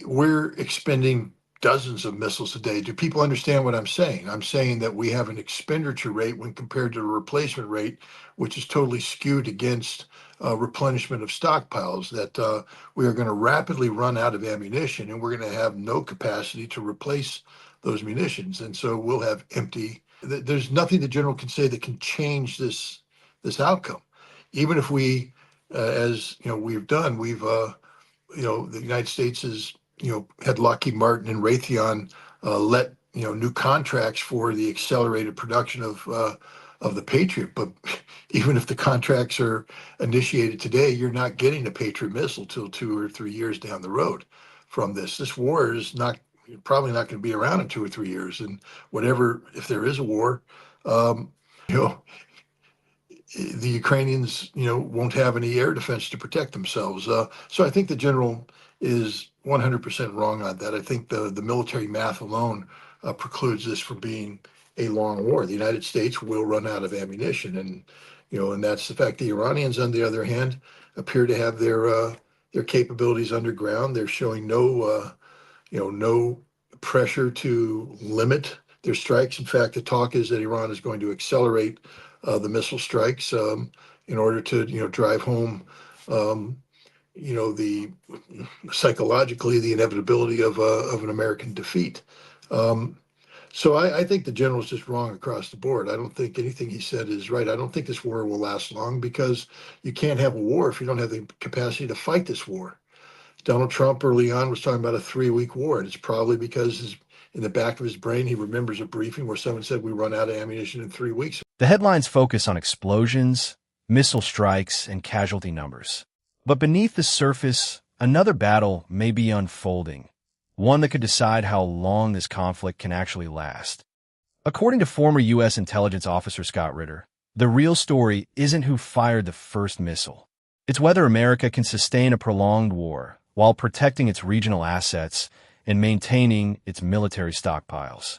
we're expending dozens of missiles a day. Do people understand what I'm saying? I'm saying that we have an expenditure rate when compared to the replacement rate, which is totally skewed against replenishment of stockpiles, that we are going to rapidly run out of ammunition and we're going to have no capacity to replace those munitions. And so we'll have empty. There's nothing the general can say that can change this outcome. Even if we, as you know, we've done, the United States has, had Lockheed Martin and Raytheon let, new contracts for the accelerated production of the Patriot. But even if the contracts are initiated today, you're not getting a Patriot missile till 2 or 3 years down the road from this. This war is not probably not going to be around in 2 or 3 years. And whatever, if there is a war, um, you know, the Ukrainians, won't have any air defense to protect themselves. So I think the general is 100% wrong on that. I think the military math alone precludes this from being a long war. The United States will run out of ammunition, and that's the fact. The Iranians, on the other hand, appear to have their capabilities underground. They're showing no pressure to limit their strikes. In fact, the talk is that Iran is going to accelerate the missile strikes in order to, drive home, um, the psychologically the inevitability of an American defeat. Um, so I think the general is just wrong across the board. I don't think anything he said is right. I don't think this war will last long because you can't have a war if you don't have the capacity to fight this war. Donald Trump early on was talking about a 3-week war, and it's probably because in the back of his brain he remembers a briefing where someone said we run out of ammunition in 3 weeks. The headlines focus on explosions, missile strikes, and casualty numbers. But beneath the surface, another battle may be unfolding, one that could decide how long this conflict can actually last. According to former U.S. intelligence officer Scott Ritter, the real story isn't who fired the first missile. It's whether America can sustain a prolonged war while protecting its regional assets and maintaining its military stockpiles.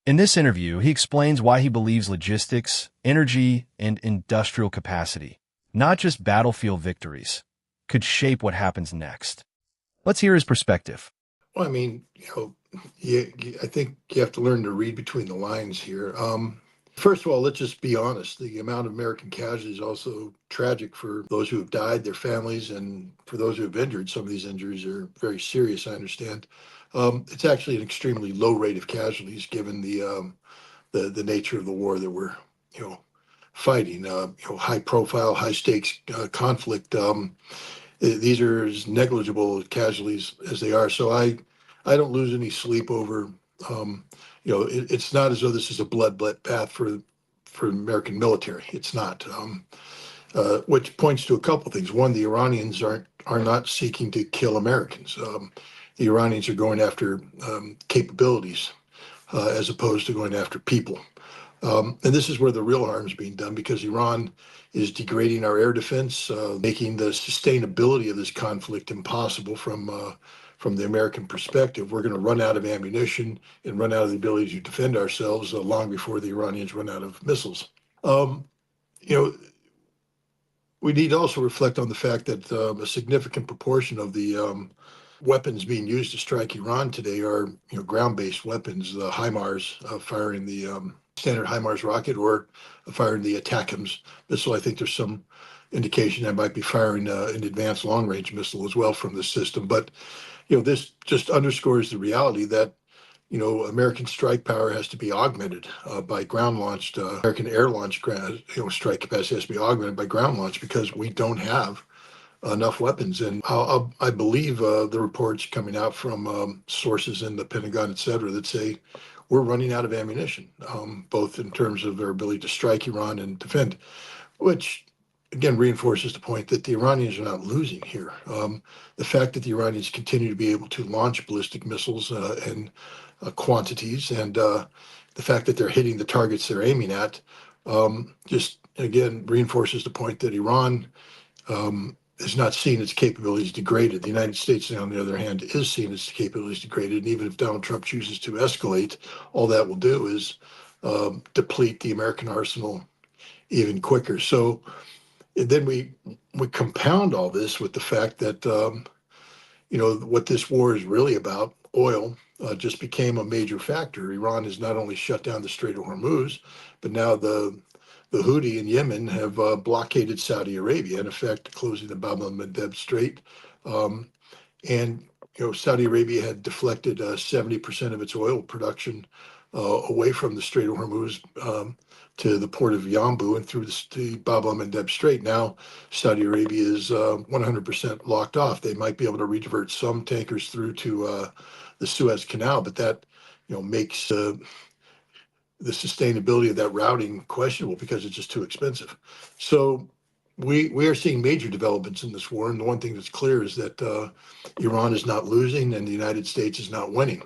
In this interview, he explains why he believes logistics, energy, and industrial capacity, not just battlefield victories, could shape what happens next. Let's hear his perspective. Well, I mean, I think you have to learn to read between the lines here. First of all, let's just be honest. The amount of American casualties is also tragic for those who have died, their families, and for those who have injured. Some of these injuries are very serious, I understand. It's actually an extremely low rate of casualties given the nature of the war that we're, fighting. High profile, high stakes conflict. These are as negligible casualties as they are. So I don't lose any sleep over. Um, it's not as though this is a blood bath for American military. It's not. Which points to a couple things. One, the Iranians are not seeking to kill Americans. The Iranians are going after capabilities as opposed to going after people. And this is where the real harm is being done because Iran is degrading our air defense, making the sustainability of this conflict impossible from the American perspective. We're going to run out of ammunition and run out of the ability to defend ourselves long before the Iranians run out of missiles. Um, you know, we need to also reflect on the fact that a significant proportion of the weapons being used to strike Iran today are, ground-based weapons. The HIMARS firing the standard HIMARS rocket, or firing the ATACMS missile. I think there's some indication that might be firing an advanced long-range missile as well from this system. But this just underscores the reality that American strike power has to be augmented by ground launched. American air launch, strike capacity has to be augmented by ground launch because we don't have enough weapons. And I believe the reports coming out from sources in the Pentagon, et cetera, that say we're running out of ammunition, both in terms of their ability to strike Iran and defend, which again reinforces the point that the Iranians are not losing here. The fact that the Iranians continue to be able to launch ballistic missiles in quantities, and the fact that they're hitting the targets they're aiming at, just again reinforces the point that Iran has not seen its capabilities degraded. The United States, on the other hand, is seeing its capabilities degraded. And even if Donald Trump chooses to escalate, all that will do is deplete the American arsenal even quicker. So then we compound all this with the fact that what this war is really about, oil, just became a major factor. Iran has not only shut down the Strait of Hormuz, but now the Houthi in Yemen have blockaded Saudi Arabia, in effect, closing the Bab el-Mandeb Strait. Um, and Saudi Arabia had deflected 70% of its oil production away from the Strait of Hormuz to the port of Yanbu and through the Bab el-Mandeb Strait. Now, Saudi Arabia is 100% locked off. They might be able to redivert some tankers through to the Suez Canal, but that makes the sustainability of that routing questionable because it's just too expensive. So we are seeing major developments in this war, and the one thing that's clear is that Iran is not losing and the United States is not winning.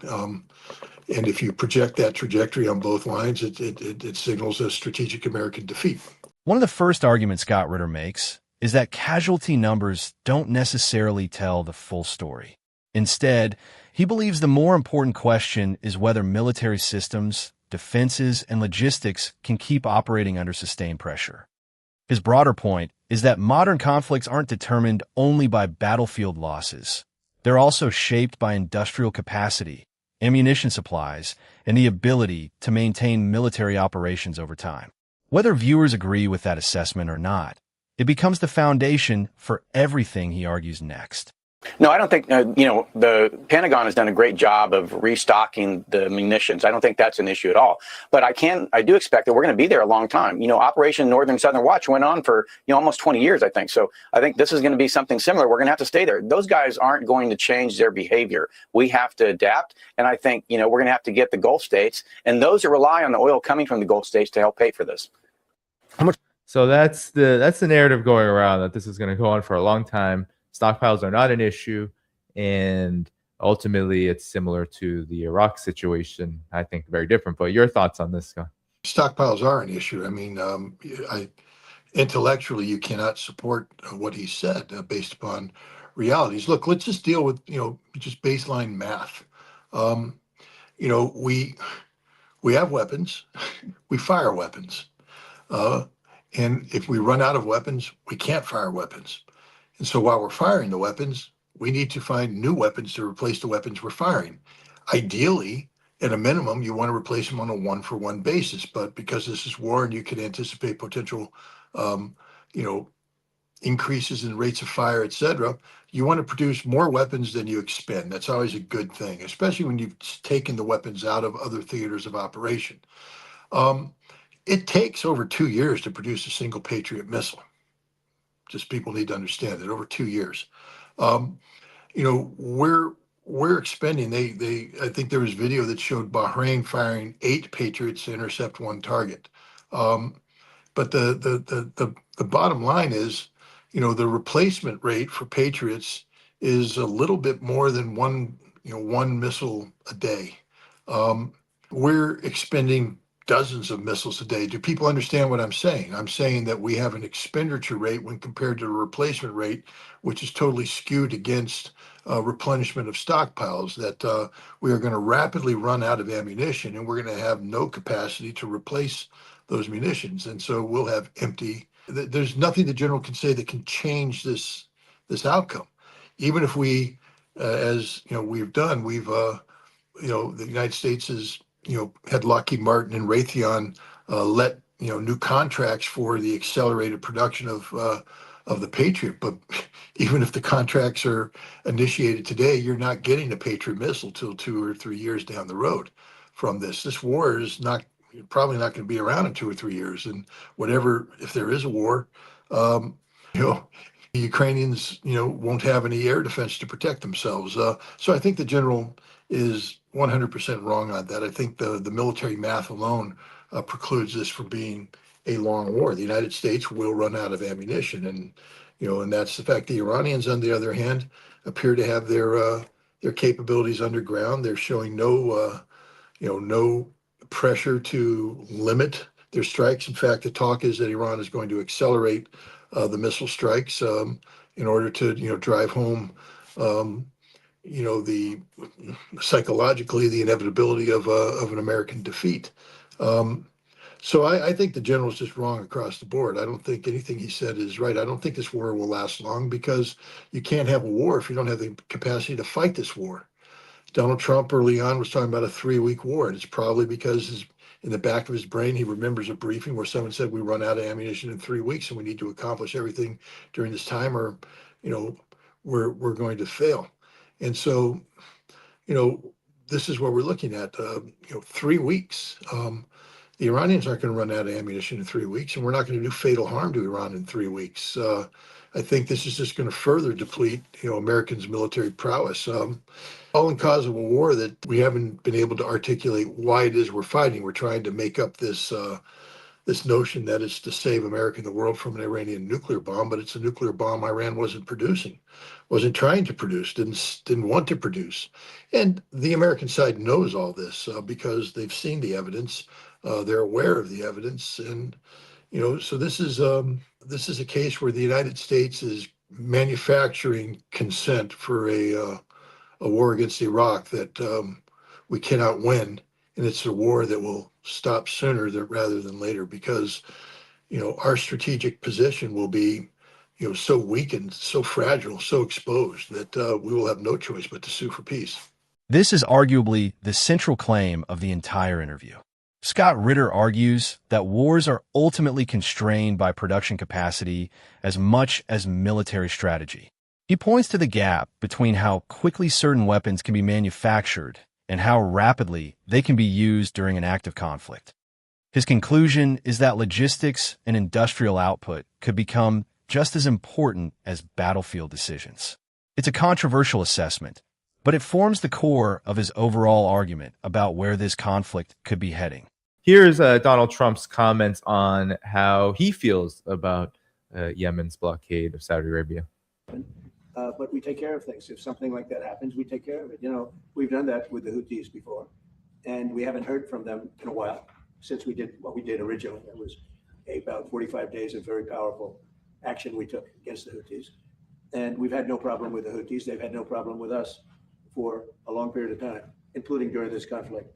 And if you project that trajectory on both lines, it signals a strategic American defeat. One of the first arguments Scott Ritter makes is that casualty numbers don't necessarily tell the full story. Instead, he believes the more important question is whether military systems, defenses, and logistics can keep operating under sustained pressure. His broader point is that modern conflicts aren't determined only by battlefield losses. They're also shaped by industrial capacity, ammunition supplies, and the ability to maintain military operations over time. Whether viewers agree with that assessment or not, it becomes the foundation for everything he argues next. No, I don't think, the Pentagon has done a great job of restocking the munitions. I don't think that's an issue at all. But I do expect that we're going to be there a long time. Operation Northern Southern Watch went on for, almost 20 years, I think. So I think this is going to be something similar. We're going to have to stay there. Those guys aren't going to change their behavior. We have to adapt. And I think, we're going to have to get the Gulf states and those that rely on the oil coming from the Gulf states to help pay for this. So that's the narrative going around, that this is going to go on for a long time. Stockpiles are not an issue, and ultimately it's similar to the Iraq situation. I think very different. But your thoughts on this, Scott? Stockpiles are an issue. I mean, intellectually, you cannot support what he said based upon realities. Look, let's just deal with just baseline math. We have weapons, we fire weapons, and if we run out of weapons, we can't fire weapons. And so while we're firing the weapons, we need to find new weapons to replace the weapons we're firing. Ideally, at a minimum, you want to replace them on a one-for-one basis. But because this is war and you can anticipate potential, increases in rates of fire, et cetera, you want to produce more weapons than you expend. That's always a good thing, especially when you've taken the weapons out of other theaters of operation. It takes over 2 years to produce a single Patriot missile. Just people need to understand that over 2 years. We're expending. I think there was video that showed Bahrain firing 8 Patriots to intercept one target. But the bottom line is, the replacement rate for Patriots is a little bit more than one missile a day. We're expending dozens of missiles a day. Do people understand what I'm saying? I'm saying that we have an expenditure rate when compared to the replacement rate, which is totally skewed against replenishment of stockpiles, that we are going to rapidly run out of ammunition and we're going to have no capacity to replace those munitions. And so we'll have there's nothing the general can say that can change this outcome. Even if we, as we've done, the United States has had Lockheed Martin and Raytheon let new contracts for the accelerated production of the Patriot. But even if the contracts are initiated today, you're not getting a Patriot missile till 2 or 3 years down the road from this. This war is probably not going to be around in 2 or 3 years. And if there is a war, the Ukrainians, won't have any air defense to protect themselves. So I think the general is 100% wrong on that. I think the military math alone precludes this from being a long war. The United States will run out of ammunition, and that's the fact. The Iranians, on the other hand, appear to have their capabilities underground. They're showing no pressure to limit their strikes. In fact, the talk is that Iran is going to accelerate the missile strikes in order to drive home the psychologically the inevitability of an American defeat. So I think the general's just wrong across the board. I don't think anything he said is right. I don't think this war will last long because you can't have a war if you don't have the capacity to fight this war. Donald Trump early on was talking about a 3-week war, and it's probably because in the back of his brain he remembers a briefing where someone said we run out of ammunition in 3 weeks and we need to accomplish everything during this time, or you know we're going to fail. And so you know this is what we're looking at. 3 weeks. The Iranians aren't going to run out of ammunition in 3 weeks, and we're not going to do fatal harm to Iran in 3 weeks. I think this is just going to further deplete, Americans' military prowess. All in cause of a war that we haven't been able to articulate why it is we're fighting. We're trying to make up this notion that it's to save America and the world from an Iranian nuclear bomb, but it's a nuclear bomb Iran wasn't producing, wasn't trying to produce, didn't want to produce. And the American side knows all this because they've seen the evidence. They're aware of the evidence, and so this is a case where the United States is manufacturing consent for a war against Iraq that we cannot win, and it's a war that will stop sooner rather than later because our strategic position will be so weakened, so fragile, so exposed that we will have no choice but to sue for peace. This is arguably the central claim of the entire interview. Scott Ritter argues that wars are ultimately constrained by production capacity as much as military strategy. He points to the gap between how quickly certain weapons can be manufactured and how rapidly they can be used during an active conflict. His conclusion is that logistics and industrial output could become just as important as battlefield decisions. It's a controversial assessment, but it forms the core of his overall argument about where this conflict could be heading. Here's Donald Trump's comments on how he feels about Yemen's blockade of Saudi Arabia. But we take care of things. If something like that happens, we take care of it. We've done that with the Houthis before, and we haven't heard from them in a while since we did what we did originally. It was about 45 days of very powerful action we took against the Houthis. And we've had no problem with the Houthis. They've had no problem with us for a long period of time, including during this conflict.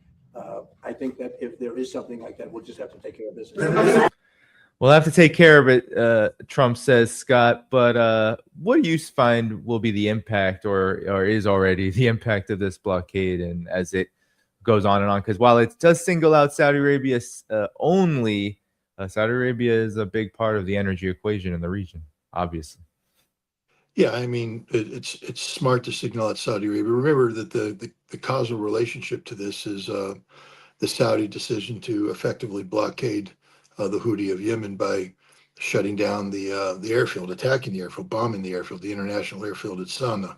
I think that if there is something like that, we'll just have to take care of this. We'll have to take care of it, Trump says, Scott. But what do you find will be the impact or is already the impact of this blockade and as it goes on and on? Because while it does single out Saudi Arabia only, Saudi Arabia is a big part of the energy equation in the region, obviously. Yeah, I mean, it's smart to signal out Saudi Arabia. Remember that the causal relationship to this is the Saudi decision to effectively blockade the Houthi of Yemen by shutting down the airfield, attacking the airfield, bombing the airfield, the international airfield at Sana'a.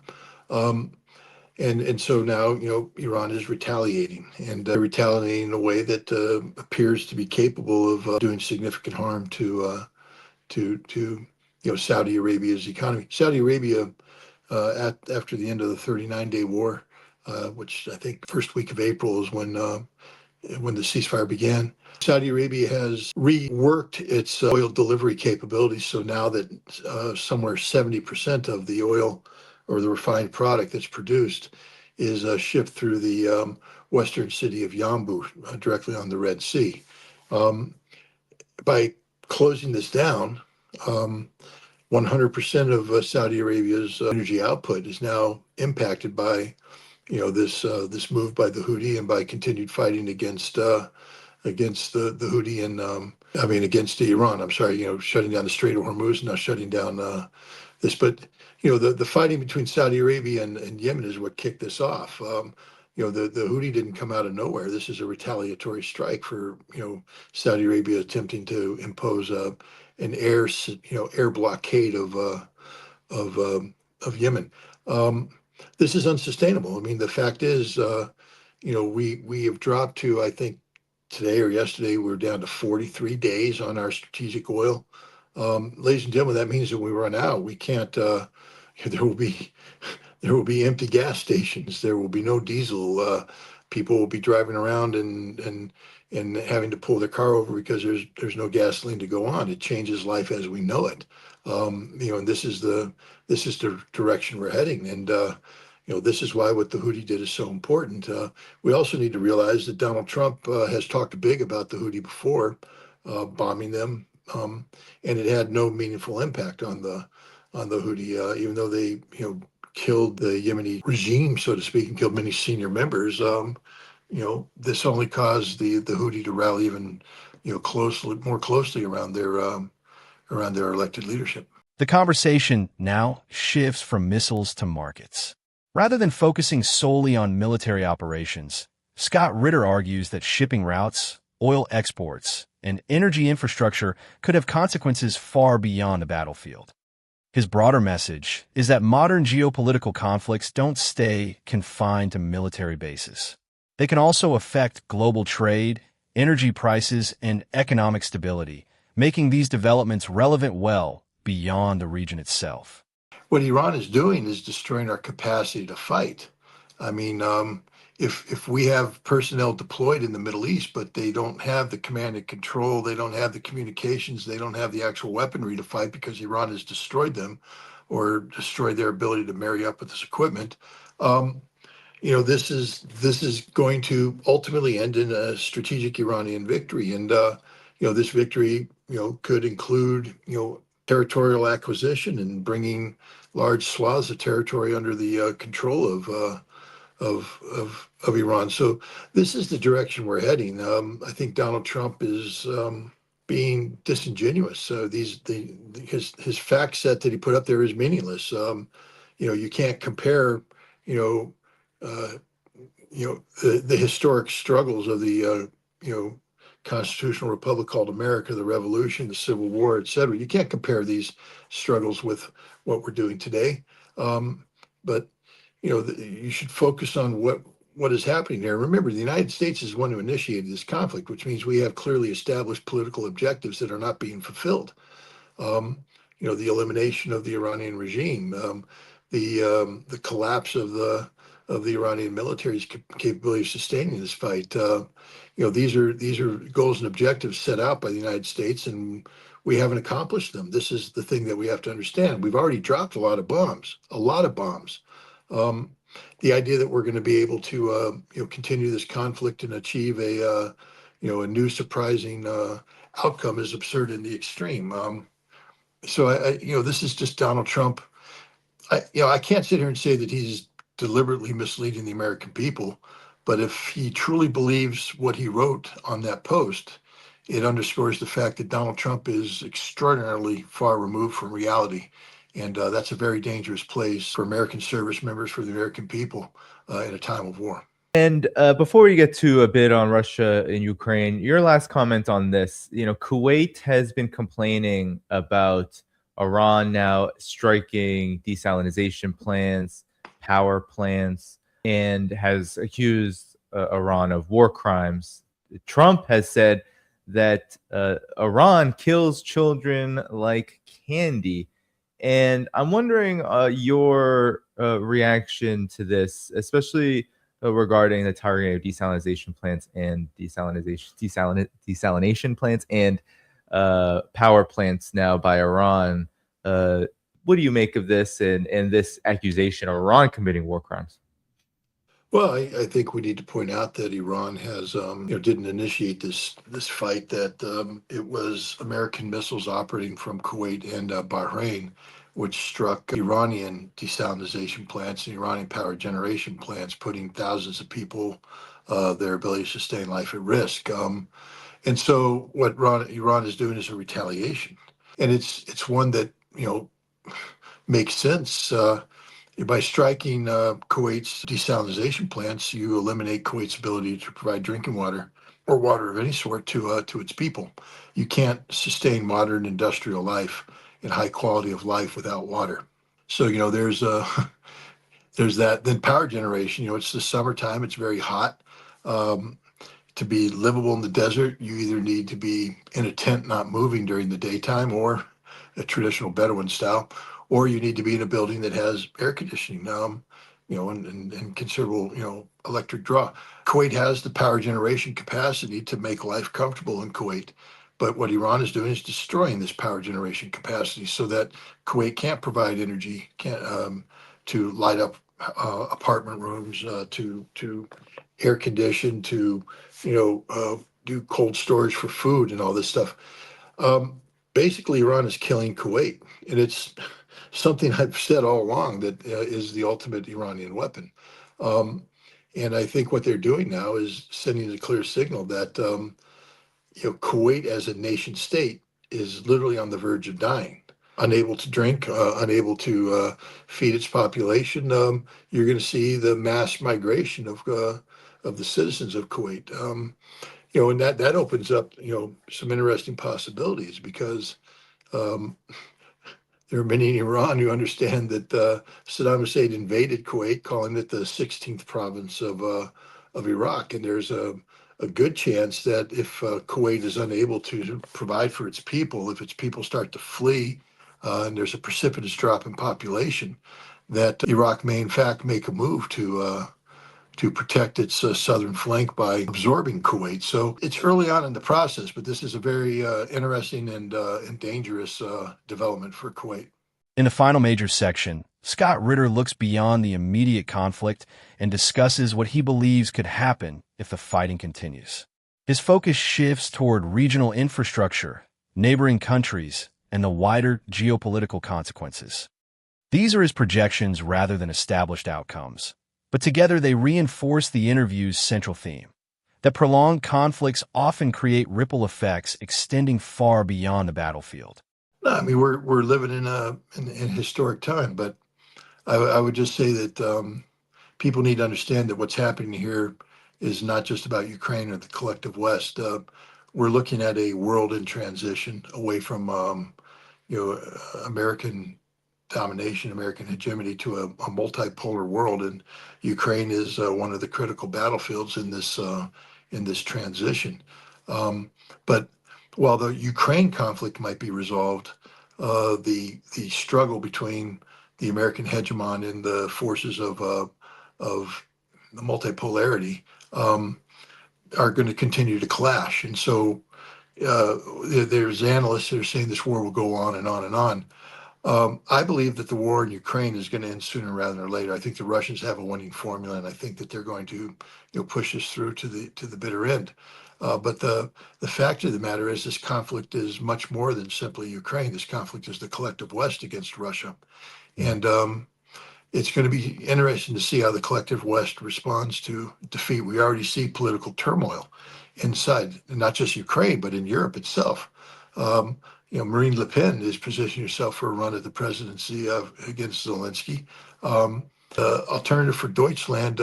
And so now, Iran is retaliating and retaliating in a way that appears to be capable of doing significant harm to Saudi Arabia's economy. Saudi Arabia, after the end of the 39-day war, which I think first week of April is when the ceasefire began, Saudi Arabia has reworked its oil delivery capabilities. So now that somewhere 70% of the oil or the refined product that's produced is shipped through the western city of Yanbu, directly on the Red Sea. By closing this down, 100% of Saudi Arabia's energy output is now impacted by, this move by the Houthi and by continued fighting against the Houthi and against Iran. I'm sorry, shutting down the Strait of Hormuz, now shutting down this. But the fighting between Saudi Arabia and Yemen is what kicked this off. The Houthi didn't come out of nowhere. This is a retaliatory strike for Saudi Arabia attempting to impose an air blockade of Yemen. This is unsustainable. I mean, the fact is, we have dropped to, I think today or yesterday, we're down to 43 days on our strategic oil. Ladies and gentlemen, that means that when we run out, we can't. There will be empty gas stations. There will be no diesel. People will be driving around and having to pull their car over because there's no gasoline to go on. It changes life as we know it. And this is the direction we're heading. And This is why what the Houthi did is so important. We also need to realize that Donald Trump has talked big about the Houthi before, bombing them, and it had no meaningful impact on the Houthi, even though they killed the Yemeni regime, so to speak, and killed many senior members. This only caused the Houthi to rally even more closely around their elected leadership. The conversation now shifts from missiles to markets. Rather than focusing solely on military operations, Scott Ritter argues that shipping routes, oil exports, and energy infrastructure could have consequences far beyond the battlefield. His broader message is that modern geopolitical conflicts don't stay confined to military bases. They can also affect global trade, energy prices, and economic stability, making these developments relevant well beyond the region itself. What Iran is doing is destroying our capacity to fight. I mean, if we have personnel deployed in the Middle East, but they don't have the command and control, they don't have the communications, they don't have the actual weaponry to fight because Iran has destroyed them or destroyed their ability to marry up with this equipment. This is going to ultimately end in a strategic Iranian victory, and this victory could include territorial acquisition and bringing large swaths of territory under the control of Iran. So this is the direction we're heading. I think Donald Trump is being disingenuous. His fact set that he put up there is meaningless. You can't compare you know the historic struggles of the constitutional republic called America, the Revolution, the Civil War, et cetera. You can't compare these struggles with what we're doing today. But you should focus on what is happening there. Remember, the United States is one who initiated this conflict, which means we have clearly established political objectives that are not being fulfilled. The elimination of the Iranian regime, the collapse of the Iranian military's capability of sustaining this fight. These are goals and objectives set out by the United States, and we haven't accomplished them. This is the thing that we have to understand. We've already dropped a lot of bombs. The idea that we're going to be able to continue this conflict and achieve a new surprising outcome is absurd in the extreme. This is just Donald Trump. I can't sit here and say that he's deliberately misleading the American people, but if he truly believes what he wrote on that post, it underscores the fact that Donald Trump is extraordinarily far removed from reality. And that's a very dangerous place for American service members, for the American people in a time of war. And before we get to a bit on Russia and Ukraine, your last comment on this, Kuwait has been complaining about Iran now striking desalination plants, power plants, and has accused Iran of war crimes. Trump has said that Iran kills children like candy. And I'm wondering your reaction to this, especially regarding the targeting of desalination plants and desalination plants and power plants now by Iran. What do you make of this and this accusation of Iran committing war crimes? Well, I think we need to point out that Iran has, didn't initiate this fight. That it was American missiles operating from Kuwait and Bahrain, which struck Iranian desalination plants and Iranian power generation plants, putting thousands of people, their ability to sustain life at risk. And so, what Iran is doing is a retaliation, and it's one that makes sense. By striking Kuwait's desalination plants, you eliminate Kuwait's ability to provide drinking water or water of any sort to its people. You can't sustain modern industrial life and high quality of life without water. So there's there's that. Then power generation. It's the summertime. It's very hot. To be livable in the desert, you either need to be in a tent, not moving during the daytime, or a traditional Bedouin style, or you need to be in a building that has air conditioning, and considerable, electric draw. Kuwait has the power generation capacity to make life comfortable in Kuwait, but what Iran is doing is destroying this power generation capacity so that Kuwait can't provide energy to light up apartment rooms to air condition to do cold storage for food and all this stuff. Um, Basically, Iran is killing Kuwait, and it's something I've said all along that is the ultimate Iranian weapon. Um, and I think what they're doing now is sending a clear signal that Kuwait as a nation state is literally on the verge of dying, unable to drink, unable to feed its population. You're going to see the mass migration of the citizens of Kuwait. And that opens up some interesting possibilities because um, there are many in Iran who understand that Saddam Hussein invaded Kuwait, calling it the 16th province of Iraq, and there's a good chance that if Kuwait is unable to provide for its people, if its people start to flee, and there's a precipitous drop in population, that Iraq may in fact make a move to protect its southern flank by absorbing Kuwait. So it's early on in the process, but this is a very interesting and dangerous development for Kuwait. In the final major section, Scott Ritter looks beyond the immediate conflict and discusses what he believes could happen if the fighting continues. His focus shifts toward regional infrastructure, neighboring countries, and the wider geopolitical consequences. These are his projections rather than established outcomes, but together they reinforce the interview's central theme, that prolonged conflicts often create ripple effects extending far beyond the battlefield. No, I mean we're living in historic time, but I would just say that people need to understand that what's happening here is not just about Ukraine or the collective West. We're looking at a world in transition away from American domination, American hegemony to a multipolar world, and Ukraine is one of the critical battlefields in this transition. But while the Ukraine conflict might be resolved, the struggle between the American hegemon and the forces of the multipolarity are going to continue to clash, and so there's analysts that are saying this war will go on and on and on. I believe that the war in Ukraine is going to end sooner rather than later. I think the Russians have a winning formula, and I think that they're going to, push this through to the bitter end. But the fact of the matter is, this conflict is much more than simply Ukraine. This conflict is the collective West against Russia, and it's going to be interesting to see how the collective West responds to defeat. We already see political turmoil inside, not just Ukraine, but in Europe itself. Marine Le Pen is positioning herself for a run at the presidency against Zelensky. The Alternative for Deutschland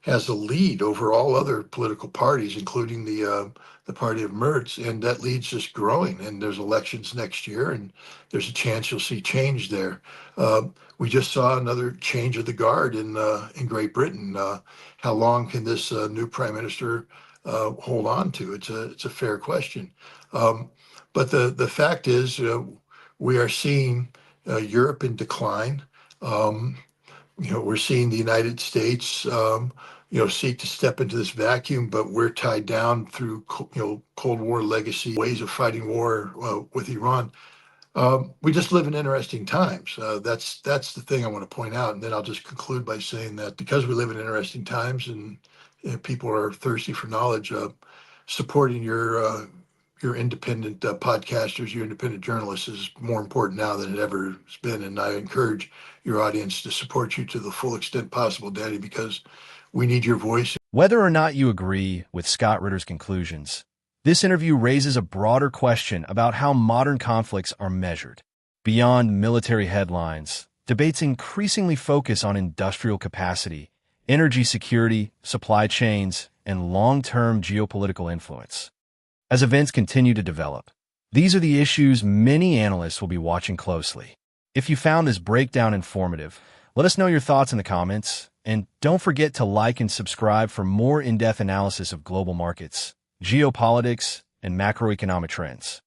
has a lead over all other political parties, including the party of Merz, and that lead's just growing. And there's elections next year, and there's a chance you'll see change there. We just saw another change of the guard in Great Britain. How long can this new prime minister hold on to? It's a fair question. But the fact is, we are seeing Europe in decline. We're seeing the United States, seek to step into this vacuum, but we're tied down through, Cold War legacy ways of fighting war with Iran. We just live in interesting times. That's the thing I want to point out, and then I'll just conclude by saying that because we live in interesting times and people are thirsty for knowledge, supporting your independent podcasters, your independent journalists is more important now than it ever has been. And I encourage your audience to support you to the full extent possible, Daddy, because we need your voice. Whether or not you agree with Scott Ritter's conclusions, this interview raises a broader question about how modern conflicts are measured. Beyond military headlines, debates increasingly focus on industrial capacity, energy security, supply chains, and long-term geopolitical influence. As events continue to develop, these are the issues many analysts will be watching closely. If you found this breakdown informative, let us know your thoughts in the comments, and don't forget to like and subscribe for more in-depth analysis of global markets, geopolitics, and macroeconomic trends.